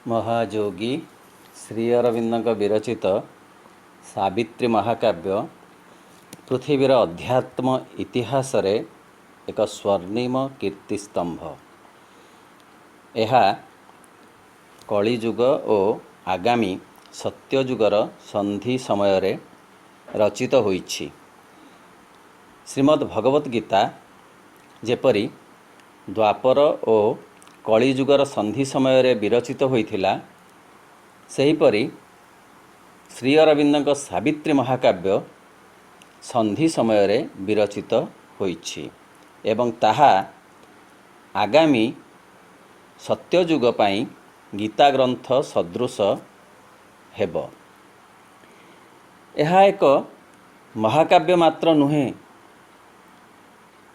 महायोगी श्री अरविंद विरचित सावित्री महाकाव्य पृथिवीर अध्यात्म इतिहास रे एक स्वर्णिम कीर्तिस्तंभ। यह कलिजुग और आगामी सत्यजुगर संधि समय रे रचित होइछि। श्रीमद् भगवत गीता जेपरी द्वापर और कलिजुगर संधि समय रे विरचित होइथिला, सेहीपरि श्री अरविंद सावित्री महाकाव्य संधि समय रे विरचित होइछि एवं ताहा आगामी सत्यजुग पाई गीता ग्रंथ सदृश हेब। यह एक महाकाव्य मात्र नुहे,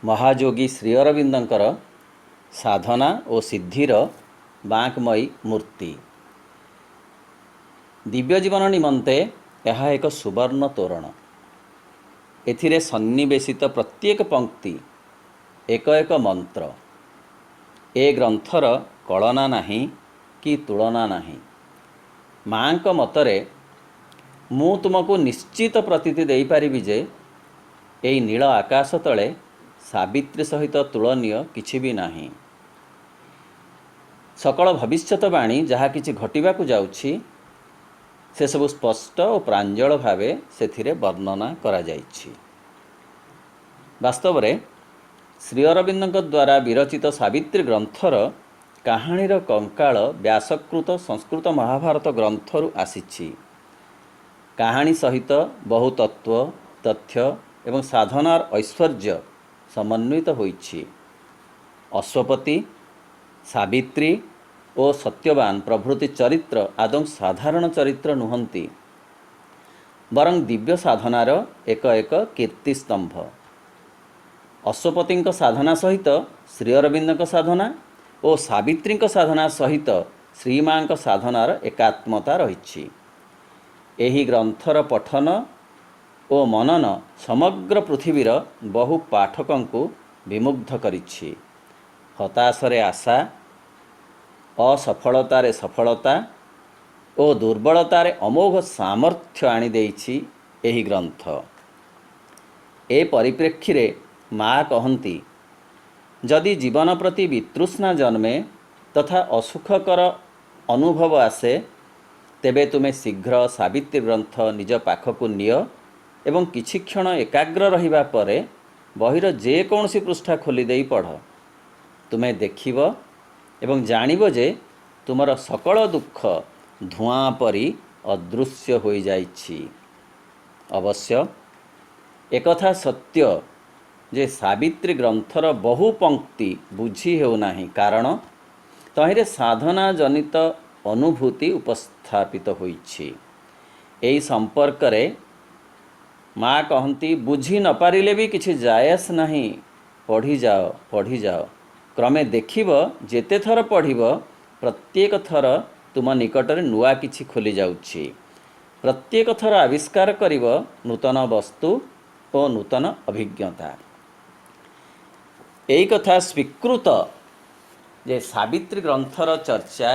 महायोगी श्री अरविंदंकर साधना और सिद्धिर बांकमयी मूर्ति। दिव्य जीवन निमंते यह एक सुवर्ण तोरण। एथिरे सन्निवेशित प्रत्येक पंक्ति एक एक मंत्र। ए ग्रंथर कलना नहीं कि तुलना नहीं। माँ मतरे मु तुमको निश्चित प्रतीति दे पारिबि जे एई नील आकाश तले सावित्री सहित तुलनीय किछि भी नाही। सकल भविष्यतवाणी जहाँ किछि घटिबाकु जाउछि से सब स्पष्ट और प्रांजल भावे सेथिरे वर्णना करा जाइछि। वास्तव में श्री अरविंद द्वारा विरचित सावित्री ग्रंथर कहानीर कंकाल व्यासकृत संस्कृत महाभारत ग्रंथरु आसीछि। कहानी सहित बहु तत्व तथ्य एवं साधनार ऐश्वर्य समन्वित होइछि। अश्वपति, सावित्री और सत्यवान प्रभृति चरित्र आदौ साधारण चरित्र नुहंती, बरं दिव्य साधनार एक एक कीर्तिस्तंभ। अश्वपति साधना सहित श्री अरविंद साधना और सावित्री साधना सहित श्रीमां साधनार एकात्मता रही। एही ग्रंथर पठन और मनन समग्र पृथिवीर बहु पाठकों विमुग्ध करिछि। हताशरे आशा, असफलतारे सफलता और दुर्बलतारे अमोघ सामर्थ्य आनी देइछि एही ग्रंथ। ए परिप्रेक्षी माँ कहती, जदि जीवन प्रति वितृष्णा जन्मे तथा असुखकर अनुभव आसे, तेबे तुमे शीघ्र सावित्री ग्रंथ निज पाखकु निय एवं किछि क्षण एकाग्र रहिबा परे बहिर जे कौनसी पृष्ठा खोली देई पढ़। तुमे देखिब एवं जानिब जे तुमर सकल दुख धुआं परी अदृश्य हो जाइछि। अवश्य एकथा सत्य जे सावित्री ग्रंथर बहु पंक्ति बुझी हेउ नाही, कारण तहिरे साधना जनित अनुभूति उपस्थापित होइछि। एई संपर्क रे माँ कहती, बुझी न पारिले भी किछि जायस नहीं, पढ़ी जाओ पढ़ी जाओ। क्रमे देखिब जेते थर पढ़िब प्रत्येक थर तुम निकटरे नुआ किछि खोली जाउछि। प्रत्येक थर आविष्कार करिब नूतन वस्तु और नूतन अभिज्ञता। एई कथा स्वीकृत जे सावित्री ग्रंथर चर्चा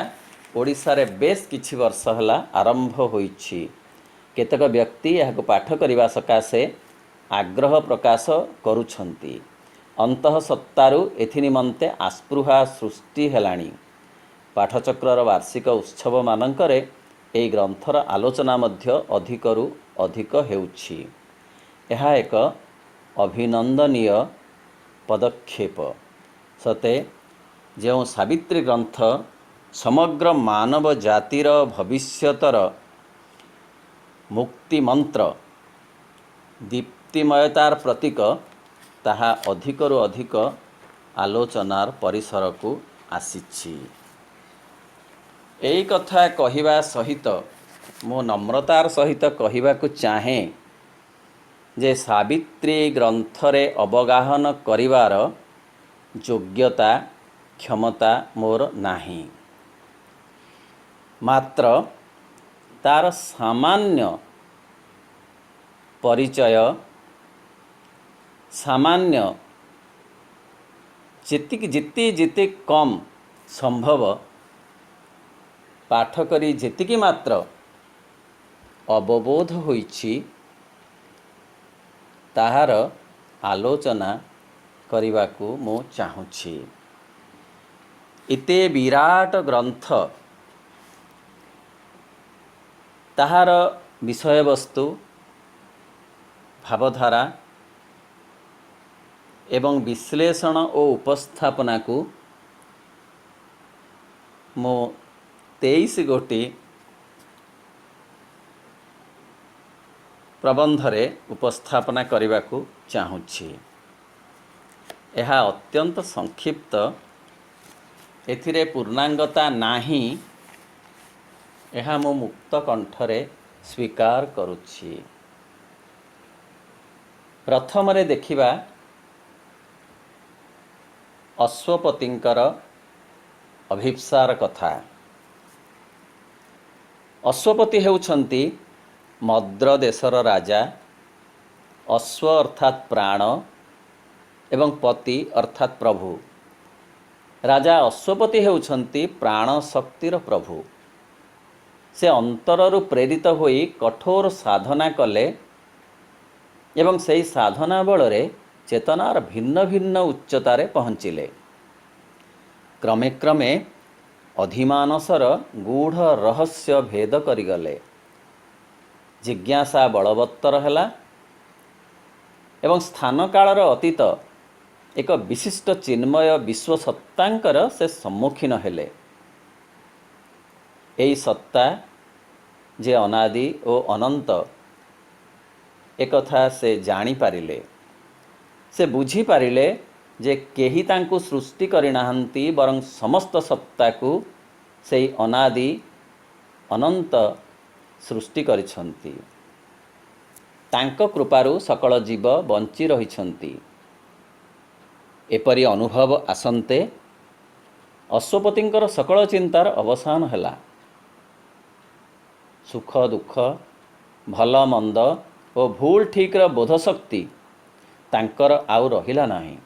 ओडिशा रे बेस किछि वर्ष हला आरंभ होइछि। केतक व्यक्ति यहाको पाठ करिबा सकाशे आग्रह प्रकाश करुछंती। अंतःसत्तारु एथि निमंते आस्पृहा सृष्टि हेलाणी। पाठचक्रर वार्षिक उत्सव मानकरे एई ग्रंथर आलोचना मध्य अधिकरु अधिक हेउछि। यह एक अभिनंदनीय पदक्षेप। सते जो सावित्री ग्रंथ समग्र मानव जातिर भविष्यतर मुक्ति मंत्र दीप्तिमयतार प्रतीक, ताहा अधिकरु अधिक आलोचनार परिसर को आसीछि। एई कथा कहिबा सहित मो नम्रतार सहित कहिबाकु चाहे जे सावित्री ग्रंथरे अवगाहन करिवार योग्यता क्षमता मोर नाही। मात्र तार सामान्य परिचय, सामान्य जिते कम संभव ପାଠ କରି ଯେତିକି ମାତ୍ର ଅବବୋଧ ହୋଇଛି ତାହାର ଆଲୋଚନା କରିବାକୁ ମୁଁ ଚାହୁଁଛି। ଏତେ ବିରାଟ ଗ୍ରନ୍ଥ, ତାହାର ବିଷୟବସ୍ତୁ, ଭାବଧାରା ଏବଂ ବିଶ୍ଳେଷଣ ଓ ଉପସ୍ଥାପନାକୁ ମୁଁ 23 ଗୋଟି ପ୍ରବନ୍ଧରେ ଉପସ୍ଥାପନା କରିବାକୁ ଚାହୁଁଛି। ଏହା ଅତ୍ୟନ୍ତ ସଂକ୍ଷିପ୍ତ, ଏଥିରେ ପୂର୍ଣ୍ଣାଙ୍ଗତା ନାହିଁ, ଏହା ମୁଁ ମୁକ୍ତ କଣ୍ଠରେ ସ୍ୱୀକାର କରୁଛି। ପ୍ରଥମରେ ଦେଖିବା ଅଶ୍ୱପତିଙ୍କର ଅଭିପ୍ସାର କଥା। ଅଶ୍ୱପତି ହେଉଛନ୍ତି ମଦ୍ର ଦେଶର ରାଜା। ଅଶ୍ୱ ଅର୍ଥାତ୍ ପ୍ରାଣ ଏବଂ ପତି ଅର୍ଥାତ୍ ପ୍ରଭୁ। ରାଜା ଅଶ୍ୱପତି ହେଉଛନ୍ତି ପ୍ରାଣ ଶକ୍ତିର ପ୍ରଭୁ। ସେ ଅନ୍ତରରୁ ପ୍ରେରିତ ହୋଇ କଠୋର ସାଧନା କଲେ ଏବଂ ସେହି ସାଧନା ବଳରେ ଚେତନାର ଭିନ୍ନ ଭିନ୍ନ ଉଚ୍ଚତାରେ ପହଞ୍ଚିଲେ। କ୍ରମେ କ୍ରମେ ଅଧିମାନସର ଗୂଢ଼ ରହସ୍ୟ ଭେଦ କରିଗଲେ। ଜିଜ୍ଞାସା ବଳବତ୍ତର ହେଲା ଏବଂ ସ୍ଥାନକାଳର ଅତୀତ ଏକ ବିଶିଷ୍ଟ ଚିନ୍ମୟ ବିଶ୍ୱସତ୍ତାଙ୍କର ସେ ସମ୍ମୁଖୀନ ହେଲେ। ଏହି ସତ୍ତା ଯେ ଅନାଦି ଓ ଅନନ୍ତ, ଏକଥା ସେ ଜାଣିପାରିଲେ। ସେ ବୁଝିପାରିଲେ ଯେ କେହି ତାଙ୍କୁ ସୃଷ୍ଟି କରିନାହାନ୍ତି, ବରଂ ସମସ୍ତ ସତ୍ତାକୁ ସେହି ଅନାଦି ଅନନ୍ତ ସୃଷ୍ଟି କରିଛନ୍ତି। ତାଙ୍କ କୃପାରୁ ସକଳ ଜୀବ ବଞ୍ଚି ରହିଛନ୍ତି। ଏପରି ଅନୁଭବ ଆସନ୍ତେ ଅଶ୍ୱପତିଙ୍କର ସକଳ ଚିନ୍ତାର ଅବସାନ ହେଲା। ସୁଖ ଦୁଃଖ, ଭଲ ମନ୍ଦ ଓ ଭୁଲ ଠିକ୍ର ବୋଧଶକ୍ତି ତାଙ୍କର ଆଉ ରହିଲା ନାହିଁ।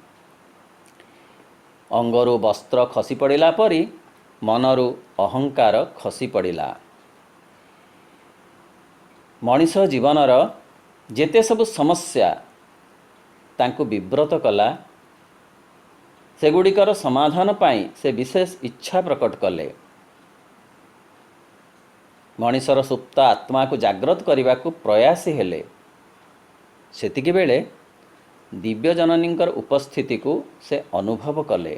ଅଙ୍ଗରୁ ବସ୍ତ୍ର ଖସି ପଡ଼ିଲା ପରି ମନରୁ ଅହଙ୍କାର ଖସି ପଡ଼ିଲା। ମଣିଷ ଜୀବନର ଯେତେ ସବୁ ସମସ୍ୟା ତାଙ୍କୁ ବିବ୍ରତ କଲା, ସେଗୁଡ଼ିକର ସମାଧାନ ପାଇଁ ସେ ବିଶେଷ ଇଚ୍ଛା ପ୍ରକଟ କଲେ। ମଣିଷର ସୁପ୍ତ ଆତ୍ମାକୁ ଜାଗ୍ରତ କରିବାକୁ ପ୍ରୟାସୀ ହେଲେ। ସେତିକିବେଳେ ଦିବ୍ୟ ଜନନୀଙ୍କର ଉପସ୍ଥିତିକୁ ସେ ଅନୁଭବ କଲେ।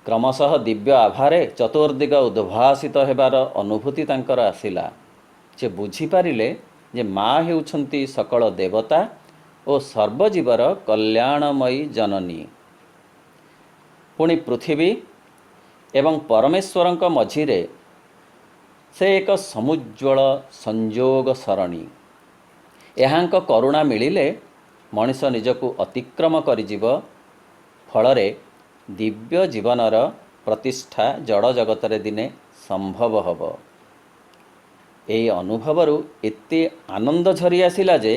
କ୍ରମଶଃ ଦିବ୍ୟ ଆଭାରେ ଚତୁର୍ଦିଗ ଉଦ୍ଭାସିତ ହେବାର ଅନୁଭୂତି ତାଙ୍କର ଆସିଲା। ସେ ବୁଝିପାରିଲେ ଯେ ମା ହେଉଛନ୍ତି ସକଳ ଦେବତା ଓ ସର୍ବଜୀବର କଲ୍ୟାଣମୟୀ ଜନନୀ। ପୁଣି ପୃଥିବୀ ଏବଂ ପରମେଶ୍ୱରଙ୍କ ମଝିରେ ସେ ଏକ ସମୁଜ୍ଜ୍ୱଳ ସଂଯୋଗ ସରଣୀ। ଏହାଙ୍କ କରୁଣା ମିଳିଲେ ମଣିଷ ନିଜକୁ ଅତିକ୍ରମ କରିଯିବ। ଫଳରେ ଦିବ୍ୟ ଜୀବନର ପ୍ରତିଷ୍ଠା ଜଡ଼ ଜଗତରେ ଦିନେ ସମ୍ଭବ ହେବ। ଏହି ଅନୁଭବରୁ ଏତେ ଆନନ୍ଦ ଝରି ଆସିଲା ଯେ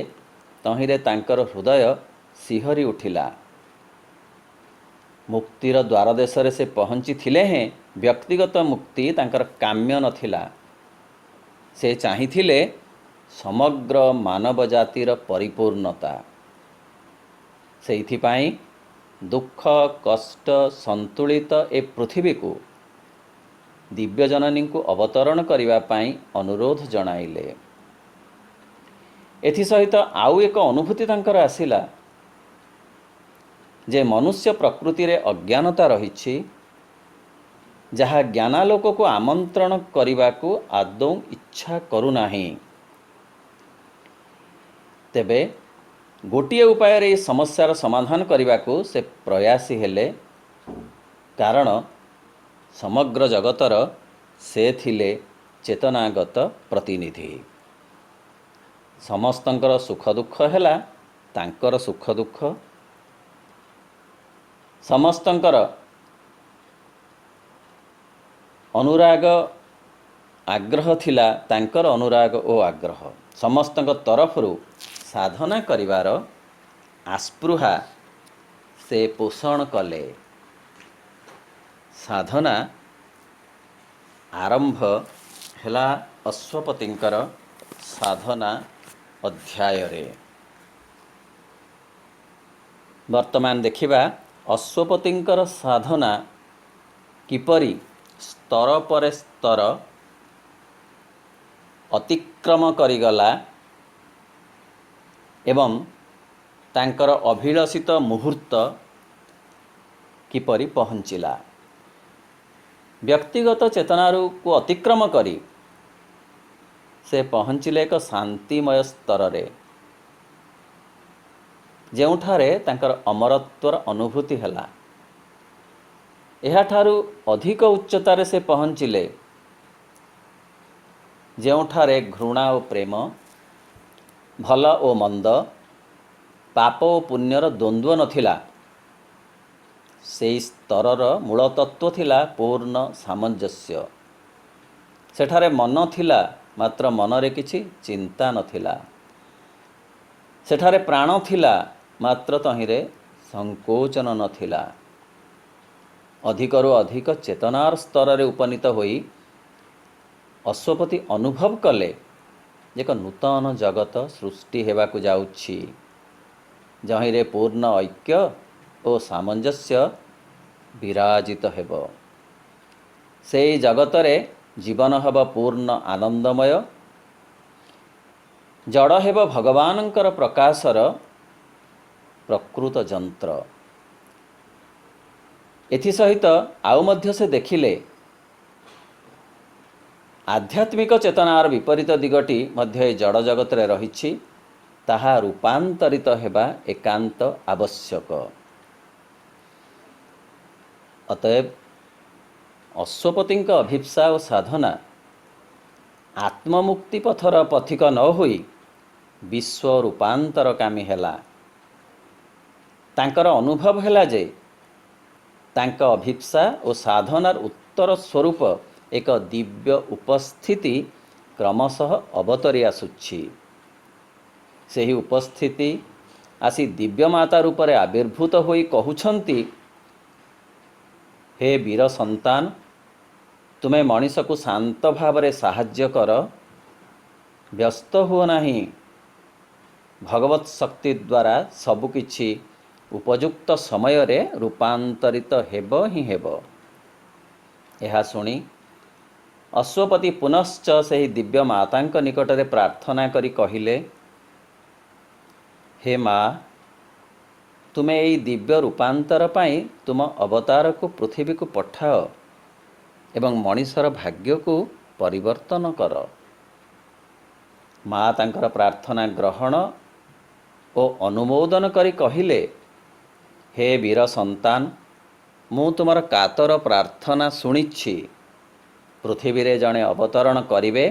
ତହିଁରେ ତାଙ୍କର ହୃଦୟ ଶିହରି ଉଠିଲା। ମୁକ୍ତିର ଦ୍ୱାରଦେଶରେ ସେ ପହଞ୍ଚିଥିଲେ ହେଁ ବ୍ୟକ୍ତିଗତ ମୁକ୍ତି ତାଙ୍କର କାମ୍ୟ ନଥିଲା। ସେ ଚାହିଁଥିଲେ ସମଗ୍ର ମାନବ ଜାତିର ପରିପୂର୍ଣ୍ଣତା। ସେଇଥିପାଇଁ ଦୁଃଖ କଷ୍ଟ ସନ୍ତୁଳିତ ଏ ପୃଥିବୀକୁ ଦିବ୍ୟଜନନୀଙ୍କୁ ଅବତରଣ କରିବା ପାଇଁ ଅନୁରୋଧ ଜଣାଇଲେ। ଏଥିସହିତ ଆଉ ଏକ ଅନୁଭୂତି ତାଙ୍କର ଆସିଲା ଯେ ମନୁଷ୍ୟ ପ୍ରକୃତିରେ ଅଜ୍ଞାନତା ରହିଛି, ଯାହା ଜ୍ଞାନାଲୋକକୁ ଆମନ୍ତ୍ରଣ କରିବାକୁ ଆଦୌ ଇଚ୍ଛା କରୁନାହିଁ। ତେବେ ଗୋଟିଏ ଉପାୟରେ ଏହି ସମସ୍ୟାର ସମାଧାନ କରିବାକୁ ସେ ପ୍ରୟାସୀ ହେଲେ, କାରଣ ସମଗ୍ର ଜଗତର ସେ ଥିଲେ ଚେତନାଗତ ପ୍ରତିନିଧି। ସମସ୍ତଙ୍କର ସୁଖ ଦୁଃଖ ହେଲା ତାଙ୍କର ସୁଖ ଦୁଃଖ। ସମସ୍ତଙ୍କର ଅନୁରାଗ ଆଗ୍ରହ ଥିଲା ତାଙ୍କର ଅନୁରାଗ ଓ ଆଗ୍ରହ। ସମସ୍ତଙ୍କ ତରଫରୁ ସାଧନା କରିବାର ଆସ୍ପୃହା ସେ ପୋଷଣ କଲେ। ସାଧନା आरंभ है अश्वपतिंकर साधना अध्याय रे। वर्तमान देखिबा अश्वपतिंकर साधना किपरि स्तर पर स्तर अतिक्रम करिगला एवं तांकर अभिलषित मुहूर्त किपरि पहुँचिला। व्यक्तिगत चेतनारू को अतिक्रम करी से पहुँचिले एक शांतिमय स्तर रे, ଯେଉଁଠାରେ ତାଙ୍କର ଅମରତ୍ୱର ଅନୁଭୂତି ହେଲା। ଏହାଠାରୁ ଅଧିକ ଉଚ୍ଚତାରେ ସେ ପହଞ୍ଚିଲେ ଯେଉଁଠାରେ ଘୃଣା ଓ ପ୍ରେମ, ଭଲ ଓ ମନ୍ଦ, ପାପ ଓ ପୁଣ୍ୟର ଦ୍ୱନ୍ଦ୍ୱ ନଥିଲା। ସେହି ସ୍ତରର ମୂଳ ତତ୍ତ୍ୱ ଥିଲା ପୂର୍ଣ୍ଣ ସାମଞ୍ଜସ୍ୟ। ସେଠାରେ ମନ ଥିଲା, ମାତ୍ର ମନରେ କିଛି ଚିନ୍ତା ନଥିଲା। ସେଠାରେ ପ୍ରାଣ ଥିଲା, ମାତ୍ର ତହିଁରେ ସଂକୋଚନ ନଥିଲା। ଅଧିକରୁ ଅଧିକ ଚେତନାର ସ୍ତରରେ ଉପନୀତ ହୋଇ ଅଶ୍ୱପତି ଅନୁଭବ କଲେ ଯେ ଏକ ନୂତନ ଜଗତ ସୃଷ୍ଟି ହେବାକୁ ଯାଉଛି, ଯହିଁରେ ପୂର୍ଣ୍ଣ ଐକ୍ୟ ଓ ସାମଞ୍ଜସ୍ୟ ବିରାଜିତ ହେବ। ସେହି ଜଗତରେ ଜୀବନ ହେବ ପୂର୍ଣ୍ଣ ଆନନ୍ଦମୟ, ଜଡ଼ ହେବ ଭଗବାନଙ୍କର ପ୍ରକାଶର ପ୍ରକୃତ ଯନ୍ତ୍ର। ଏଥିସହିତ ଆଉ ମଧ୍ୟ ସେ ଦେଖିଲେ ଆଧ୍ୟାତ୍ମିକ ଚେତନାର ବିପରୀତ ଦିଗଟି ମଧ୍ୟ ଏ ଜଡ଼ ଜଗତରେ ରହିଛି, ତାହା ରୂପାନ୍ତରିତ ହେବା ଏକାନ୍ତ ଆବଶ୍ୟକ। ଅତଏବ ଅଶ୍ୱପତିଙ୍କ ଅଭିପ୍ସା ଓ ସାଧନା ଆତ୍ମମୁକ୍ତି ପଥର ପଥିକ ନ ହୋଇ ବିଶ୍ୱ ରୂପାନ୍ତରକାମୀ ହେଲା। ତାଙ୍କର ଅନୁଭବ ହେଲା ଯେ ତାଙ୍କ ଅଭିପ୍ସା ଓ ସାଧନାର ଉତ୍ତର ସ୍ୱରୂପ ଏକ ଦିବ୍ୟ ଉପସ୍ଥିତି କ୍ରମଶଃ ଅବତରି ଆସୁଛି। ସେହି ଉପସ୍ଥିତି ଆସି ଦିବ୍ୟମାତା ରୂପରେ ଆବିର୍ଭୂତ ହୋଇ କହୁଛନ୍ତି, ହେ ବୀର ସନ୍ତାନ, ତୁମେ ମଣିଷକୁ ଶାନ୍ତ ଭାବରେ ସାହାଯ୍ୟ କର, ବ୍ୟସ୍ତ ହୁଅ ନାହିଁ। ଭଗବତ ଶକ୍ତି ଦ୍ୱାରା ସବୁକିଛି ଉପଯୁକ୍ତ ସମୟରେ ରୂପାନ୍ତରିତ ହେବ ହିଁ ହେବ। ଏହା ଶୁଣି ଅଶ୍ୱପତି ପୁନଶ୍ଚ ସେହି ଦିବ୍ୟ ମାତାଙ୍କ ନିକଟରେ ପ୍ରାର୍ଥନା କରି କହିଲେ, ହେ ମା, ତୁମେ ଏହି ଦିବ୍ୟ ରୂପାନ୍ତର ପାଇଁ ତୁମ ଅବତାରକୁ ପୃଥିବୀକୁ ପଠାଅ ଏବଂ ମଣିଷର ଭାଗ୍ୟକୁ ପରିବର୍ତ୍ତନ କର। ମା ତାଙ୍କର ପ୍ରାର୍ଥନା ଗ୍ରହଣ ଓ ଅନୁମୋଦନ କରି କହିଲେ, ହେ ବୀର ସନ୍ତାନ, ମୁଁ ତୁମର କାତର ପ୍ରାର୍ଥନା ଶୁଣିଛି। ପୃଥିବୀରେ ଜଣେ ଅବତରଣ କରିବେ,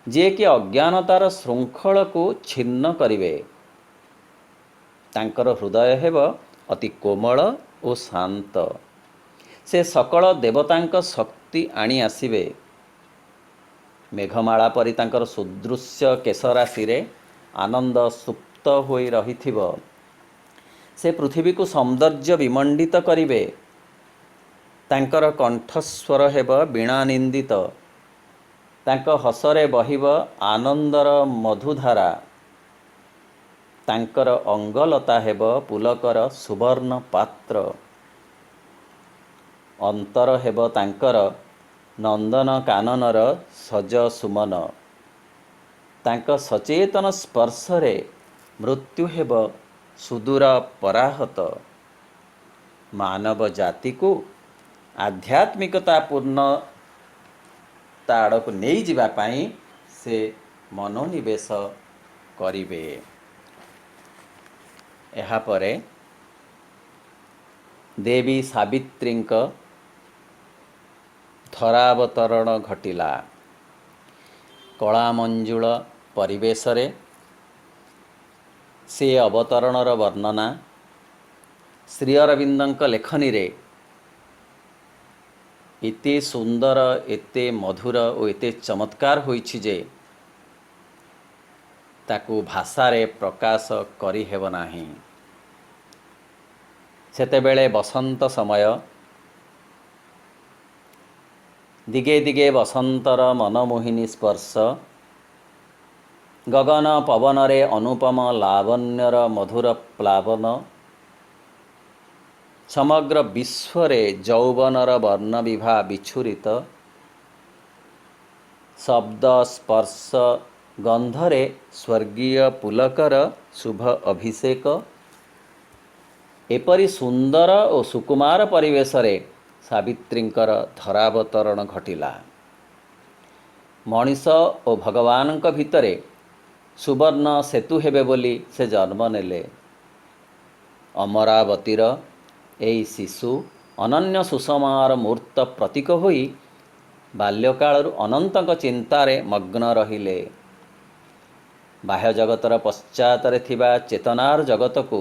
ଯିଏକି ଅଜ୍ଞାନତାର ଶୃଙ୍ଖଳକୁ ଛିନ୍ନ କରିବେ। ତାଙ୍କର ହୃଦୟ ହେବ ଅତି କୋମଳ ଓ ଶାନ୍ତ। ସେ ସକଳ ଦେବତାଙ୍କ ଶକ୍ତି ଆଣି ଆସିବେ। ମେଘମାଳା ପରି ତାଙ୍କର ସୁଦୃଶ୍ୟ କେଶରାଶିରେ ଆନନ୍ଦ ସୁପ୍ତ ହୋଇ ରହିଥିବ। ସେ ପୃଥିବୀକୁ ସୌନ୍ଦର୍ଯ୍ୟ ବିମଣ୍ଡିତ କରିବେ। ତାଙ୍କର କଣ୍ଠସ୍ୱର ହେବ ବୀଣାନିନ୍ଦିତ। ତାଙ୍କ ହସରେ ବହିବ ଆନନ୍ଦର ମଧୁଧାରା। ତାଙ୍କର ଅଙ୍ଗଲତା ହେବ ପୁଲକର ସୁବର୍ଣ୍ଣ ପାତ୍ର। ଅନ୍ତର ହେବ ତାଙ୍କର ନନ୍ଦନ କାନନର ସଜ ସୁମନ। ତାଙ୍କ ସଚେତନ ସ୍ପର୍ଶରେ ମୃତ୍ୟୁ ହେବ ସୁଦୂର ପରାହତ। ମାନବ ଜାତିକୁ ଆଧ୍ୟାତ୍ମିକତା ପୂର୍ଣ୍ଣତା ଆଡ଼କୁ ନେଇଯିବା ପାଇଁ ସେ ମନୋନିବେଶ କରିବେ। ଏହାପରେ ଦେବୀ ସାବିତ୍ରୀଙ୍କ ଧରାବତରଣ ଘଟିଲା। କଳାମଞ୍ଜୁଳ ପରିବେଶରେ ସେ ଅବତରଣର ବର୍ଣ୍ଣନା ଶ୍ରୀ ଅରବିନ୍ଦଙ୍କ ଲେଖନୀରେ ଏତେ ସୁନ୍ଦର, ଏତେ ମଧୁର ଓ ଏତେ ଚମତ୍କାର ହୋଇଛି ଯେ ତାକୁ ଭାଷାରେ ପ୍ରକାଶ କରିହେବ ନାହିଁ। ସେତେବେଳେ ବସନ୍ତ ସମୟ। ଦିଗେ ଦିଗେ ବସନ୍ତର ମନମୋହିନୀ ସ୍ପର୍ଶ, ଗଗନ ପବନରେ ଅନୁପମ ଲାବଣ୍ୟର ମଧୁର ପ୍ଲାବନ, ସମଗ୍ର ବିଶ୍ୱରେ ଯୌବନର ବର୍ଣ୍ଣବିଭା ବିଛୁରିତ, ଶବ୍ଦ ସ୍ପର୍ଶ ଗନ୍ଧରେ ସ୍ୱର୍ଗୀୟ ପୁଲକର ଶୁଭ ଅଭିଷେକ। ଏପରି ସୁନ୍ଦର ଓ ସୁକୁମାର ପରିବେଶରେ ସାବିତ୍ରୀଙ୍କର ଧରାବତରଣ ଘଟିଲା। ମଣିଷ ଓ ଭଗବାନଙ୍କ ଭିତରେ ସୁବର୍ଣ୍ଣ ସେତୁ ହେବେ ବୋଲି ସେ ଜନ୍ମ ନେଲେ। ଅମରାବତୀର ଏହି ଶିଶୁ ଅନନ୍ୟ ସୁଷମାର ମୂର୍ତ୍ତ ପ୍ରତୀକ ହୋଇ ବାଲ୍ୟକାଳରୁ ଅନନ୍ତଙ୍କ ଚିନ୍ତାରେ ମଗ୍ନ ରହିଲେ। ବାହ୍ୟ ଜଗତର ପଶ୍ଚାତରେ ଥିବା ଚେତନାର ଜଗତକୁ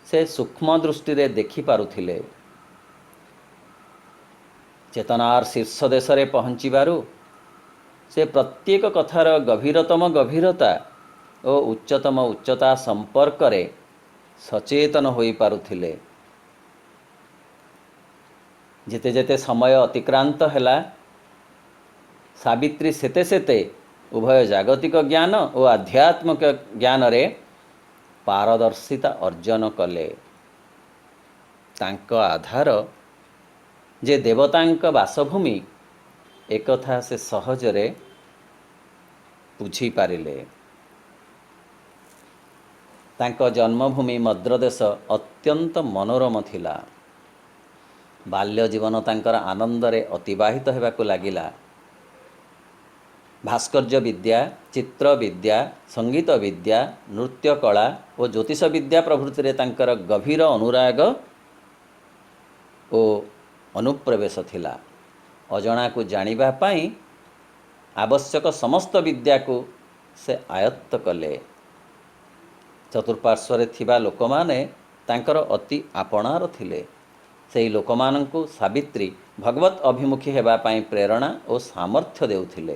ସେ ସୂକ୍ଷ୍ମ ଦୃଷ୍ଟିରେ ଦେଖିପାରୁଥିଲେ। ଚେତନାର ଶୀର୍ଷ ଦେଶରେ ପହଞ୍ଚିବାରୁ ସେ ପ୍ରତ୍ୟେକ କଥାର ଗଭୀରତମ ଗଭୀରତା ଓ ଉଚ୍ଚତମ ଉଚ୍ଚତା ସମ୍ପର୍କରେ ସଚେତନ ହୋଇପାରୁଥିଲେ। ଯେତେ ଯେତେ ସମୟ ଅତିକ୍ରାନ୍ତ ହେଲା, ସାବିତ୍ରୀ ସେତେ ସେତେ ଉଭୟ ଜାଗତିକ ଜ୍ଞାନ ଓ ଆଧ୍ୟାତ୍ମିକ ଜ୍ଞାନରେ ପାରଦର୍ଶିତା ଅର୍ଜନ କଲେ। ତାଙ୍କ ଆଧାର ଯେ ଦେବତାଙ୍କ ବାସଭୂମି, ଏକଥା ସେ ସହଜରେ ବୁଝିପାରିଲେ। ତାଙ୍କ ଜନ୍ମଭୂମି ମଦ୍ରଦେଶ ଅତ୍ୟନ୍ତ ମନୋରମ ଥିଲା। ବାଲ୍ୟ ଜୀବନ ତାଙ୍କର ଆନନ୍ଦରେ ଅତିବାହିତ ହେବାକୁ ଲାଗିଲା। ଭାସ୍କର୍ଯ୍ୟ ବିଦ୍ୟା, ଚିତ୍ର ବିଦ୍ୟା, ସଙ୍ଗୀତ ବିଦ୍ୟା, ନୃତ୍ୟ କଳା ଓ ଜ୍ୟୋତିଷ ବିଦ୍ୟା ପ୍ରଭୃତିରେ ତାଙ୍କର ଗଭୀର ଅନୁରାଗ ଓ ଅନୁପ୍ରବେଶ ଥିଲା। ଅଜଣାକୁ ଜାଣିବା ପାଇଁ ଆବଶ୍ୟକ ସମସ୍ତ ବିଦ୍ୟାକୁ ସେ ଆୟତ୍ତ କଲେ। ଚତୁଃପାର୍ଶ୍ୱରେ ଥିବା ଲୋକମାନେ ତାଙ୍କର ଅତି ଆପଣାର ଥିଲେ। ସେହି ଲୋକମାନଙ୍କୁ ସାବିତ୍ରୀ ଭଗବତ୍ ଅଭିମୁଖୀ ହେବା ପାଇଁ ପ୍ରେରଣା ଓ ସାମର୍ଥ୍ୟ ଦେଉଥିଲେ।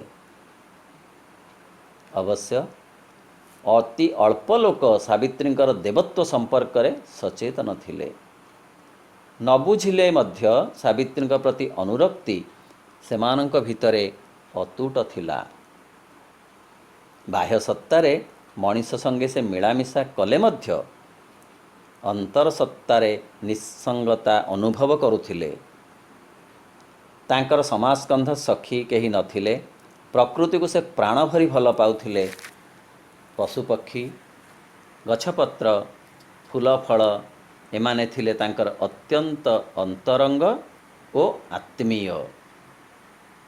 ଅବଶ୍ୟ ଅତି ଅଳ୍ପ ଲୋକ ସାବିତ୍ରୀଙ୍କର ଦେବତ୍ୱ ସମ୍ପର୍କରେ ସଚେତନ ଥିଲେ। ନ ବୁଝିଲେ ମଧ୍ୟ ସାବିତ୍ରୀଙ୍କ ପ୍ରତି ଅନୁରକ୍ତି ସେମାନଙ୍କ ଭିତରେ ଅତୁଟ ଥିଲା। ବାହ୍ୟ ସତ୍ତାରେ ମଣିଷ ସଙ୍ଗେ ସେ ମିଳାମିଶା କଲେ ମଧ୍ୟ ଅନ୍ତର ସତ୍ତାରେ ନିଃସଙ୍ଗତା ଅନୁଭବ କରୁଥିଲେ। ତାଙ୍କର ସମାସ୍କନ୍ଧ ସଖୀ କେହି ନଥିଲେ। ପ୍ରକୃତିକୁ ସେ ପ୍ରାଣ ଭରି ଭଲ ପାଉଥିଲେ। ପଶୁପକ୍ଷୀ, ଗଛପତ୍ର, ଫୁଲ ଫଳ ଏମାନେ ଥିଲେ ତାଙ୍କର ଅତ୍ୟନ୍ତ ଅନ୍ତରଙ୍ଗ ଓ ଆତ୍ମୀୟ।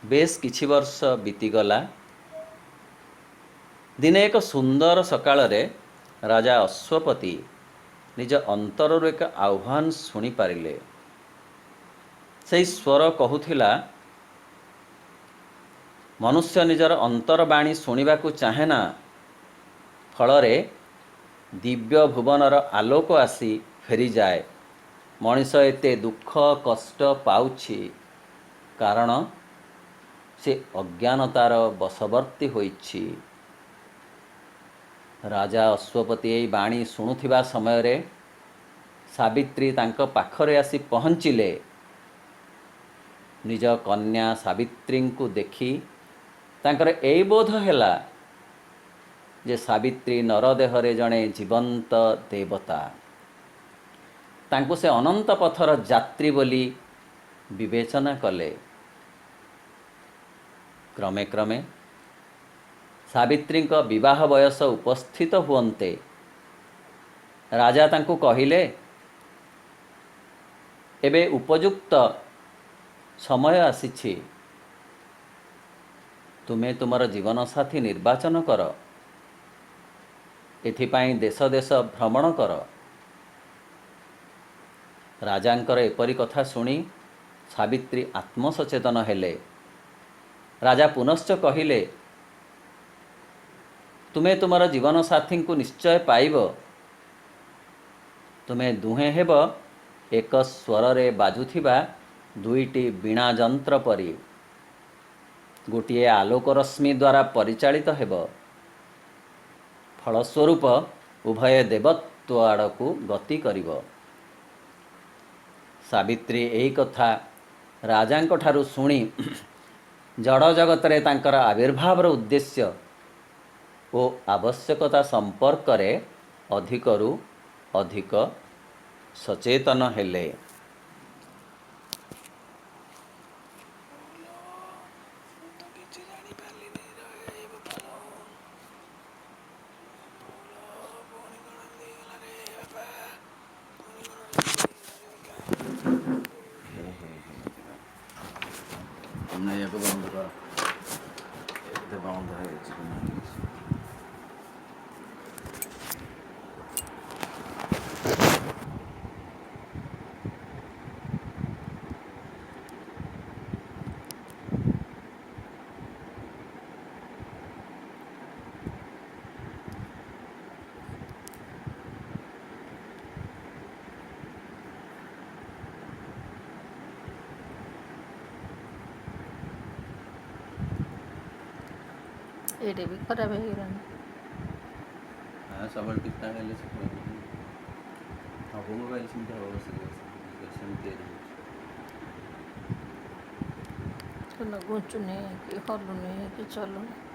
ବେଶ କିଛି ବର୍ଷ ବିତିଗଲା। ଦିନେ ଏକ ସୁନ୍ଦର ସକାଳରେ ରାଜା ଅଶ୍ୱପତି ନିଜ ଅନ୍ତରରୁ ଏକ ଆହ୍ୱାନ ଶୁଣିପାରିଲେ। ସେହି ସ୍ୱର କହୁଥିଲା, ମନୁଷ୍ୟ ନିଜର ଅନ୍ତରବାଣୀ ଶୁଣିବାକୁ ଚାହେଁ ନା, ଫଳରେ ଦିବ୍ୟ ଭୁବନର ଆଲୋକ ଆସି ଫେରିଯାଏ। ମଣିଷ ଏତେ ଦୁଃଖ କଷ୍ଟ ପାଉଛି କାରଣ ସେ ଅଜ୍ଞାନତାର ବଶବର୍ତ୍ତୀ ହୋଇଛି। ରାଜା ଅଶ୍ୱପତି ଏହି ବାଣୀ ଶୁଣୁଥିବା ସମୟରେ ସାବିତ୍ରୀ ତାଙ୍କ ପାଖରେ ଆସି ପହଞ୍ଚିଲେ। ନିଜ କନ୍ୟା ସାବିତ୍ରୀଙ୍କୁ ଦେଖି ତାଙ୍କର ଏହି ବୋଧ ହେଲା ଯେ ସାବିତ୍ରୀ ନରଦେହରେ ଜଣେ ଜୀବନ୍ତ ଦେବତା। ତାଙ୍କୁ ସେ ଅନନ୍ତ ପଥର ଯାତ୍ରୀ ବୋଲି ବିବେଚନା କଲେ। କ୍ରମେ କ୍ରମେ ସାବିତ୍ରୀଙ୍କ ବିବାହ ବୟସ ଉପସ୍ଥିତ ହୁଅନ୍ତେ ରାଜା ତାଙ୍କୁ କହିଲେ, ଏବେ ଉପଯୁକ୍ତ ସମୟ ଆସିଛି। ତୁମେ ତୁମର ଜୀବନସାଥୀ ନିର୍ବାଚନ କର। ଏଥିପାଇଁ ଦେଶ ଦେଶ ଭ୍ରମଣ କର। ରାଜାଙ୍କର ଏପରି କଥା ଶୁଣି ସାବିତ୍ରୀ ଆତ୍ମସଚେତନ ହେଲେ। ରାଜା ପୁନଶ୍ଚ କହିଲେ, ତୁମେ ତୁମର ଜୀବନସାଥୀଙ୍କୁ ନିଶ୍ଚୟ ପାଇବ। ତୁମେ ଦୁହେଁ ହେବ ଏକ ସ୍ୱରରେ ବାଜୁଥିବା ଦୁଇଟି ବୀଣା ଯନ୍ତ୍ର ପରି। ଗୋଟିଏ ଆଲୋକ ରଶ୍ମି ଦ୍ୱାରା ପରିଚାଳିତ ହେବ। ଫଳସ୍ୱରୂପ ଉଭୟ ଦେବତ୍ୱ ଆଡ଼କୁ ଗତି କରିବ। ସାବିତ୍ରୀ ଏହି କଥା ରାଜାଙ୍କ ଠାରୁ ଶୁଣି ଜଡ଼ ଜଗତରେ ତାଙ୍କର ଆବିର୍ଭାବର ଉଦ୍ଦେଶ୍ୟ ଓ ଆବଶ୍ୟକତା ସମ୍ପର୍କରେ ଅଧିକରୁ ଅଧିକ ସଚେତନ ହେଲେ। ବନ୍ଦ କର, ବନ୍ଦ ହେଇଛି। ଏଇଟା ବି ଖରାପ ହେଇଗଲାଣି। ସବୁବେଳେ ଠିକ୍ଠାକ୍ ହେଲେ ସେ ହବ ମୋବାଇଲ ସେମିତି ହବ ସେମିତି ଘୁଞ୍ଚୁନି କି ହଲୁନି କି ଚଲୁନି।